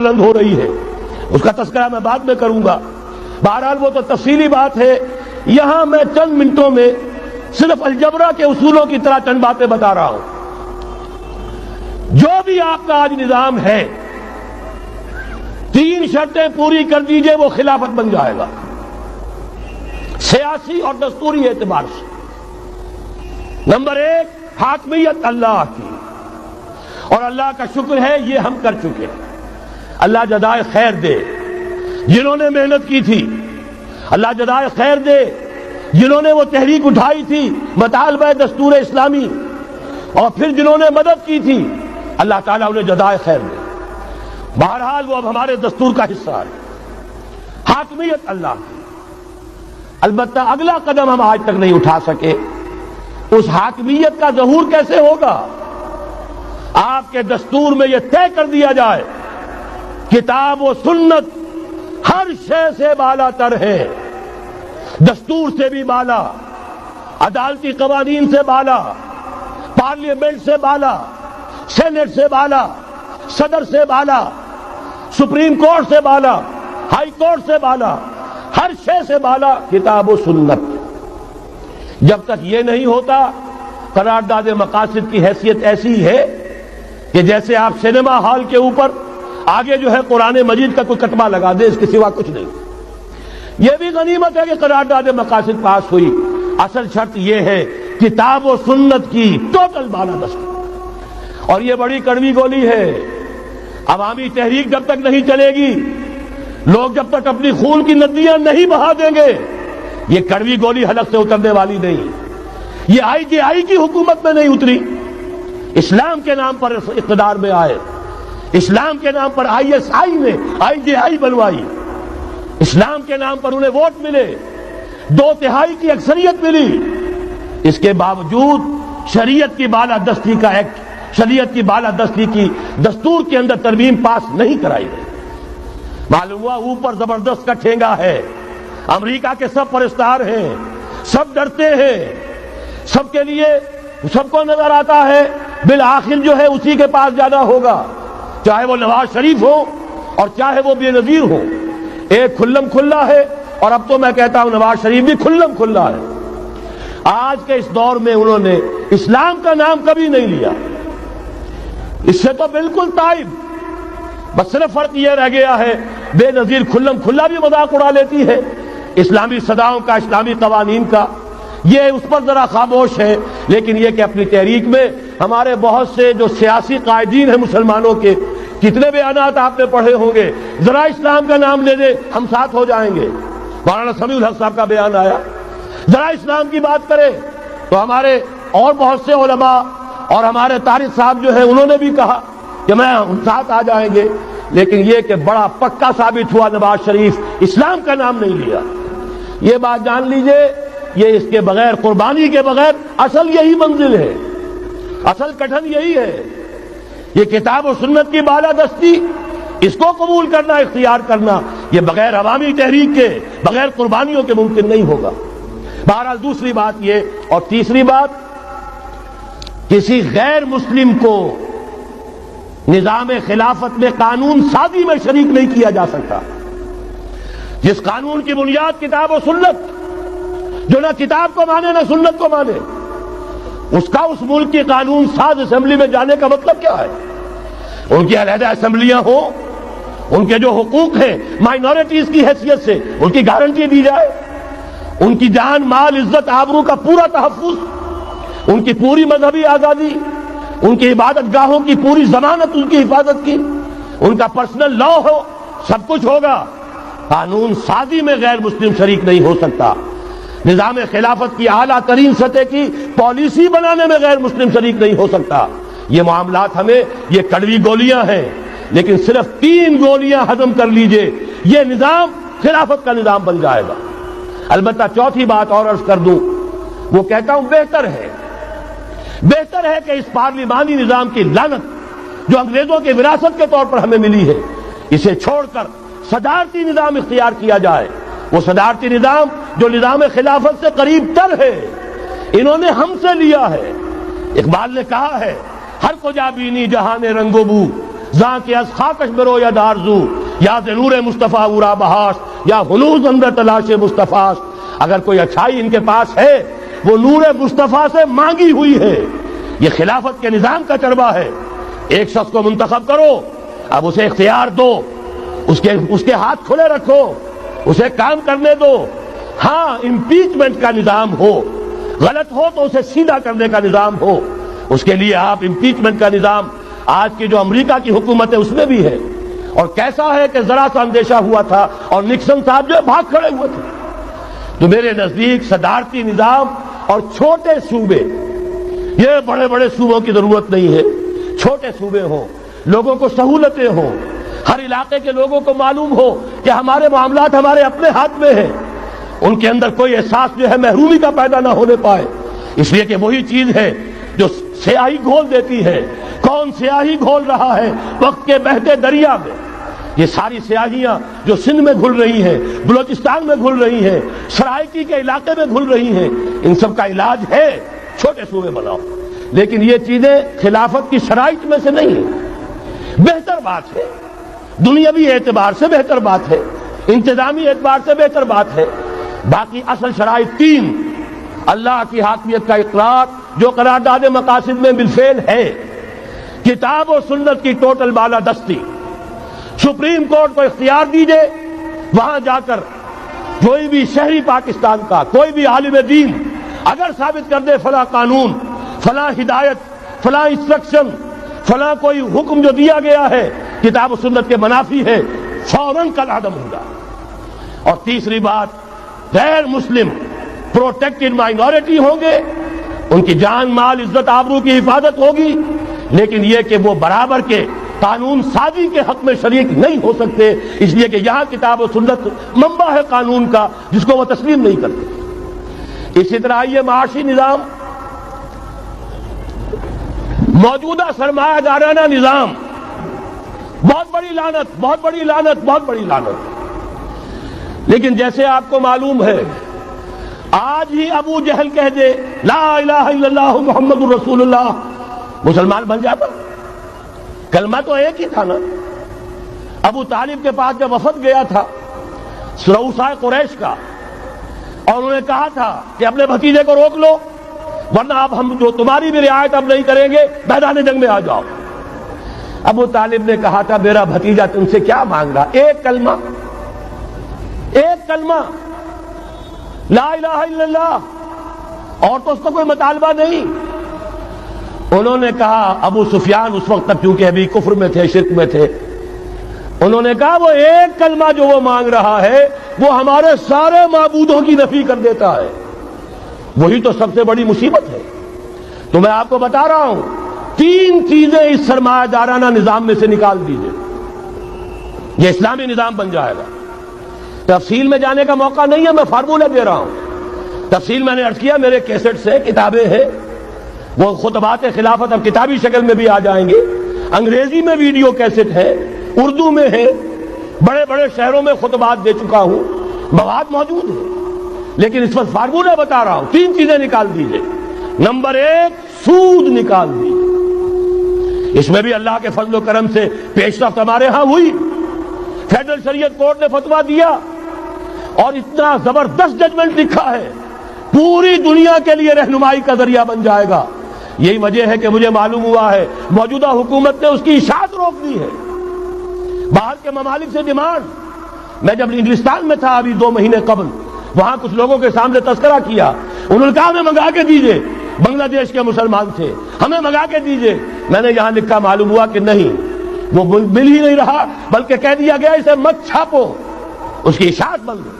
بلند ہو رہی ہے، اس کا تذکرہ میں بعد میں کروں گا۔ بہرحال وہ تو تفصیلی بات ہے، یہاں میں چند منٹوں میں صرف الجبرا کے اصولوں کی طرح چند باتیں بتا رہا ہوں۔ جو بھی آپ کا آج نظام ہے، 3 شرطیں پوری کر دیجئے وہ خلافت بن جائے گا، سیاسی اور دستوری اعتبار سے۔ نمبر 1، حاکمیت اللہ کی، اور اللہ کا شکر ہے یہ ہم کر چکے ہیں۔ اللہ جزائے خیر دے جنہوں نے محنت کی تھی، اللہ جزائے خیر دے جنہوں نے وہ تحریک اٹھائی تھی مطالبہ دستور اسلامی، اور پھر جنہوں نے مدد کی تھی، اللہ تعالیٰ انہیں جزائے خیر دے۔ بہرحال وہ اب ہمارے دستور کا حصہ ہے، حاکمیت اللہ کی۔ البتہ اگلا قدم ہم آج تک نہیں اٹھا سکے، اس حاکمیت کا ظہور کیسے ہوگا؟ آپ کے دستور میں یہ طے کر دیا جائے کتاب و سنت ہر شے سے بالا تر ہے، دستور سے بھی بالا، عدالتی قوانین سے بالا، پارلیمنٹ سے بالا، سینٹ سے بالا، صدر سے بالا، سپریم کورٹ سے بالا، ہائی کورٹ سے بالا، ہر شے سے بالا کتاب و سنت۔ جب تک یہ نہیں ہوتا، قرارداد مقاصد کی حیثیت ایسی ہے کہ جیسے آپ سینما ہال کے اوپر آگے جو ہے قرآن مجید کا کوئی کتبہ لگا دے، اس کے سوا کچھ نہیں۔ یہ بھی غنیمت ہے کہ قرارداد مقاصد پاس ہوئی، اصل شرط یہ ہے کتاب و سنت کی ٹوٹل بالادستی۔ اور یہ بڑی کڑوی گولی ہے، عوامی تحریک جب تک نہیں چلے گی، لوگ جب تک اپنی خون کی ندیاں نہیں بہا دیں گے، یہ کڑوی گولی حلق سے اترنے والی نہیں۔ یہ IJI کی حکومت میں نہیں اتری، اسلام کے نام پر اقتدار میں آئے، اسلام کے نام پر ISI نے IJI بنوائی، اسلام کے نام پر انہیں ووٹ ملے، 2/3 کی اکثریت ملی، اس کے باوجود شریعت کی بالادستی کا ایکٹ، شریعت کی بالادستی کی دستور کے اندر ترمیم پاس نہیں کرائی گئی۔ معلوم ہوا اوپر زبردست کا ٹھینگا ہے، امریکہ کے سب پرستار ہیں، سب ڈرتے ہیں، سب کے لیے سب کو نظر آتا ہے بالآخر جو ہے اسی کے پاس جانا ہوگا، چاہے وہ نواز شریف ہو اور چاہے وہ بے نظیر ہو۔ ایک کھلم کھلا ہے، اور اب تو میں کہتا ہوں نواز شریف بھی کھلم کھلا ہے۔ آج کے اس دور میں انہوں نے اسلام کا نام کبھی نہیں لیا، اس سے تو بالکل تائب۔ بس صرف فرق یہ رہ گیا ہے، بے نظیر کھلم کھلا بھی مذاق اڑا لیتی ہے اسلامی صداؤں کا، اسلامی قوانین کا، یہ اس پر ذرا خاموش ہے۔ لیکن یہ کہ اپنی تحریک میں ہمارے بہت سے جو سیاسی قائدین ہیں مسلمانوں کے، کتنے بیانات آپ نے پڑھے ہوں گے، ذرا اسلام کا نام لے دے ہم ساتھ ہو جائیں گے۔ مولانا سمیع الحق صاحب کا بیان آیا، ذرا اسلام کی بات کرے تو ہمارے اور بہت سے علماء اور ہمارے طارق صاحب جو ہیں انہوں نے بھی کہا کہ میں ہم ساتھ آ جائیں گے۔ لیکن یہ کہ بڑا پکا ثابت ہوا نواز شریف اسلام کا نام نہیں لیا۔ یہ بات جان لیجئے، یہ اس کے بغیر، قربانی کے بغیر اصل یہی منزل ہے، اصل کٹھن یہی ہے۔ یہ کتاب و سنت کی بالادستی، اس کو قبول کرنا، اختیار کرنا، یہ بغیر عوامی تحریک کے، بغیر قربانیوں کے ممکن نہیں ہوگا۔ بہرحال دوسری بات یہ، اور تیسری بات، کسی غیر مسلم کو نظام خلافت میں قانون سازی میں شریک نہیں کیا جا سکتا۔ جس قانون کی بنیاد کتاب و سنت، جو نہ کتاب کو مانے نہ سنت کو مانے، اس کا اس ملک کی قانون ساز اسمبلی میں جانے کا مطلب کیا ہے؟ ان کی علیحدہ اسمبلیاں ہوں، ان کے جو حقوق ہیں مائنورٹیز کی حیثیت سے ان کی گارنٹی دی جائے، ان کی جان، مال، عزت، آبرو کا پورا تحفظ، ان کی پوری مذہبی آزادی، ان کی عبادت گاہوں کی پوری ضمانت، ان کی حفاظت کی، ان کا پرسنل لا ہو، سب کچھ ہوگا۔ قانون سازی میں غیر مسلم شریک نہیں ہو سکتا، نظام خلافت کی اعلیٰ ترین سطح کی پالیسی بنانے میں غیر مسلم شریک نہیں ہو سکتا۔ یہ معاملات ہمیں، یہ کڑوی گولیاں ہیں، لیکن صرف 3 گولیاں ہضم کر لیجئے، یہ نظام خلافت کا نظام بن جائے گا۔ البتہ چوتھی بات اور عرض کر دوں، وہ کہتا ہوں بہتر ہے کہ اس پارلیمانی نظام کی لعنت جو انگریزوں کے وراثت کے طور پر ہمیں ملی ہے، اسے چھوڑ کر صدارتی نظام اختیار کیا جائے۔ وہ صدارتی نظام جو نظام خلافت سے قریب تر ہے، انہوں نے ہم سے لیا ہے۔ اقبال نے کہا ہے، ہر کو جا بینی جہان رنگ و بو، زاں کے از خاکش برو یا دارزو یا نور مصطفیٰ اورا بہاش یا ہنوز اندر تلاش مصطفیٰ. اگر کوئی اچھائی ان کے پاس ہے وہ نور مصطفیٰ سے مانگی ہوئی ہے. یہ خلافت کے نظام کا چربا ہے. ایک شخص کو منتخب کرو، اب اسے اختیار دو، اس کے ہاتھ کھلے رکھو، اسے کام کرنے دو. ہاں امپیچمنٹ کا نظام ہو، غلط ہو تو اسے سیدھا کرنے کا نظام ہو. اس کے لیے آپ امپیچمنٹ کا نظام آج کی جو امریکہ کی حکومت ہے اس میں بھی ہے. اور کیسا ہے کہ ذرا سا اندیشہ ہوا تھا اور نکسن صاحب جو بھاگ کھڑے ہوئے تھے. تو میرے نزدیک صدارتی نظام اور چھوٹے صوبے، یہ بڑے بڑے صوبوں کی ضرورت نہیں ہے. چھوٹے صوبے ہوں، لوگوں کو سہولتیں ہوں، ہر علاقے کے لوگوں کو معلوم ہو کہ ہمارے معاملات ہمارے اپنے ہاتھ میں ہیں. ان کے اندر کوئی احساس جو ہے محرومی کا پیدا نہ ہونے پائے. اس لیے کہ وہی چیز ہے جو سیاہی گھول دیتی ہے. کون سیاہی گھول رہا ہے وقت کے بہتے دریا میں؟ یہ ساری سیاہیاں جو سندھ میں گھل رہی ہیں، بلوچستان میں گھل رہی ہیں، سرائکی کے علاقے میں گھل رہی ہیں، ان سب کا علاج ہے چھوٹے صوبے بناؤ. لیکن یہ چیزیں خلافت کی شرائط میں سے نہیں ہیں. بہتر بات ہے، دنیاوی اعتبار سے بہتر بات ہے، انتظامی اعتبار سے بہتر بات ہے. باقی اصل شرائط تین: اللہ کی حاکمیت کا اقرار جو قرارداد مقاصد میں بالفعل ہے، کتاب و سنت کی ٹوٹل بالادستی. سپریم کورٹ کو اختیار دیجئے، وہاں جا کر کوئی بھی شہری پاکستان کا کوئی بھی عالم دین اگر ثابت کر دے فلاں قانون، فلاں ہدایت، فلاں انسٹرکشن، فلاں کوئی حکم جو دیا گیا ہے کتاب و سنت کے منافی ہے، فوراً کل عدم ہوگا. اور تیسری بات، غیر مسلم پروٹیکٹڈ مائنورٹی ہوں گے، ان کی جان مال عزت آبرو کی حفاظت ہوگی، لیکن یہ کہ وہ برابر کے قانون سازی کے حق میں شریک نہیں ہو سکتے، اس لیے کہ یہاں کتاب و سنت منبع ہے قانون کا جس کو وہ تسلیم نہیں کرتے. اسی طرح یہ معاشی نظام، موجودہ سرمایہ دارانہ نظام، بہت بڑی لعنت، بہت بڑی لعنت، بہت بڑی لعنت. لیکن جیسے آپ کو معلوم ہے، آج ہی ابو جہل کہہ دے لا الہ الا اللہ محمد الرسول اللہ، مسلمان بن جاتا. کلمہ تو ایک ہی تھا نا. ابو طالب کے پاس جب وفد گیا تھا رؤسائے قریش کا، اور انہوں نے کہا تھا کہ اپنے بھتیجے کو روک لو ورنہ اب ہم جو تمہاری بھی رعایت اب نہیں کریں گے، میدان جنگ میں آ جاؤ. ابو طالب نے کہا تھا میرا بھتیجا تم سے کیا مانگ رہا؟ ایک کلمہ، ایک کلمہ لا الہ الا اللہ، اور تو اس کا کوئی مطالبہ نہیں. انہوں نے کہا، ابو سفیان اس وقت تک کیونکہ ابھی کفر میں تھے، شرک میں تھے، انہوں نے کہا وہ ایک کلمہ جو وہ مانگ رہا ہے وہ ہمارے سارے معبودوں کی نفی کر دیتا ہے. وہی تو سب سے بڑی مصیبت ہے. تو میں آپ کو بتا رہا ہوں، تین چیزیں اس سرمایہ دارانہ نظام میں سے نکال دیجئے، یہ اسلامی نظام بن جائے گا. تفصیل میں جانے کا موقع نہیں ہے، میں فارمولہ دے رہا ہوں. تفصیل میں نے عرض کیا، میرے کیسٹ سے کتابیں ہیں، وہ خطبات خلافت اب کتابی شکل میں بھی آ جائیں گے، انگریزی میں ویڈیو کیسٹ ہے، اردو میں ہے، بڑے بڑے شہروں میں خطبات دے چکا ہوں، مواد موجود ہے. لیکن اس وقت فارمولہ بتا رہا ہوں، تین چیزیں نکال دیجئے. نمبر ایک، سود نکال دیجئے. اس میں بھی اللہ کے فضل و کرم سے پیش رفت ہمارے ہاں ہوئی. فیڈرل شریعت کورٹ نے فتویٰ دیا اور اتنا زبردست ججمنٹ لکھا ہے، پوری دنیا کے لیے رہنمائی کا ذریعہ بن جائے گا. یہی وجہ ہے کہ مجھے معلوم ہوا ہے موجودہ حکومت نے اس کی اشاعت روک دی ہے. باہر کے ممالک سے ڈیمانڈ. میں جب انگلستان میں تھا ابھی 2 مہینے قبل، وہاں کچھ لوگوں کے سامنے تذکرہ کیا، انہوں نے کہا ہمیں منگا کے دیجئے، بنگلہ دیش کے مسلمان تھے، ہمیں منگا کے دیجئے. میں نے یہاں لکھا، معلوم ہوا کہ نہیں، وہ مل ہی نہیں رہا، بلکہ کہہ دیا گیا اسے مت چھاپو، اس کی اشاعت بند ہو،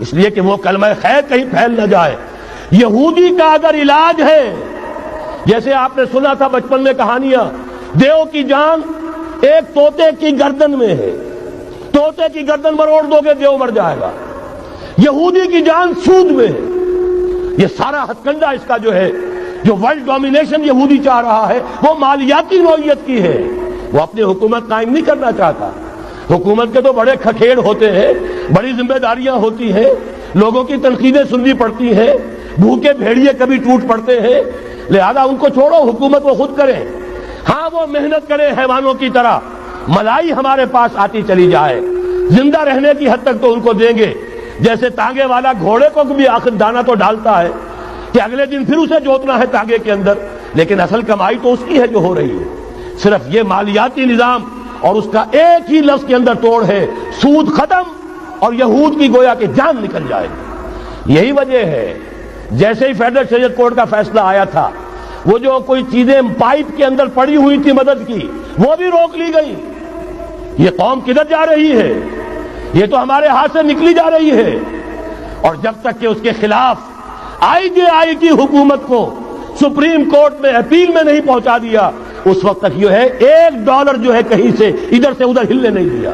اس لیے کہ وہ کلمہ خیر کہیں پھیل نہ جائے. یہودی کا اگر علاج ہے، جیسے آپ نے سنا تھا بچپن میں کہانیاں، دیو کی جان ایک طوطے کی گردن میں ہے، طوطے کی گردن مروڑ دو گے دیو مر جائے گا. یہودی کی جان سود میں ہے. یہ سارا ہتھ کنڈا اس کا جو ہے، جو ورلڈ ڈومینیشن یہودی چاہ رہا ہے، وہ مالیاتی نوعیت کی ہے. وہ اپنی حکومت قائم نہیں کرنا چاہتا. حکومت کے تو بڑے کھکھیڑ ہوتے ہیں، بڑی ذمہ داریاں ہوتی ہیں، لوگوں کی تنقیدیں سننی پڑتی ہیں، بھوکے بھیڑیے کبھی ٹوٹ پڑتے ہیں. لہذا ان کو چھوڑو، حکومت وہ خود کریں. ہاں وہ محنت کرے حیوانوں کی طرح، ملائی ہمارے پاس آتی چلی جائے، زندہ رہنے کی حد تک تو ان کو دیں گے، جیسے تانگے والا گھوڑے کو بھی آخر دانہ تو ڈالتا ہے کہ اگلے دن پھر اسے جوتنا ہے تانگے کے اندر، لیکن اصل کمائی تو اس کی ہے جو ہو رہی ہے۔ صرف یہ مالیاتی نظام اور اس کا ایک ہی لفظ کے اندر توڑ ہے، سود ختم اور یہود کی گویا کہ جان نکل جائے گی۔ یہی وجہ ہے جیسے ہی فیڈرل شریعت کورٹ کا فیصلہ آیا تھا، وہ جو کوئی چیزیں پائپ کے اندر پڑی ہوئی تھی مدد کی، وہ بھی روک لی گئی۔ یہ قوم کدھر جا رہی ہے؟ یہ تو ہمارے ہاتھ سے نکلی جا رہی ہے، اور جب تک کہ اس کے خلاف IJI کی حکومت کو سپریم کورٹ میں اپیل میں نہیں پہنچا دیا، اس وقت تک یہ ہے $1 جو ہے کہیں سے ادھر سے ادھر ہلنے نہیں دیا۔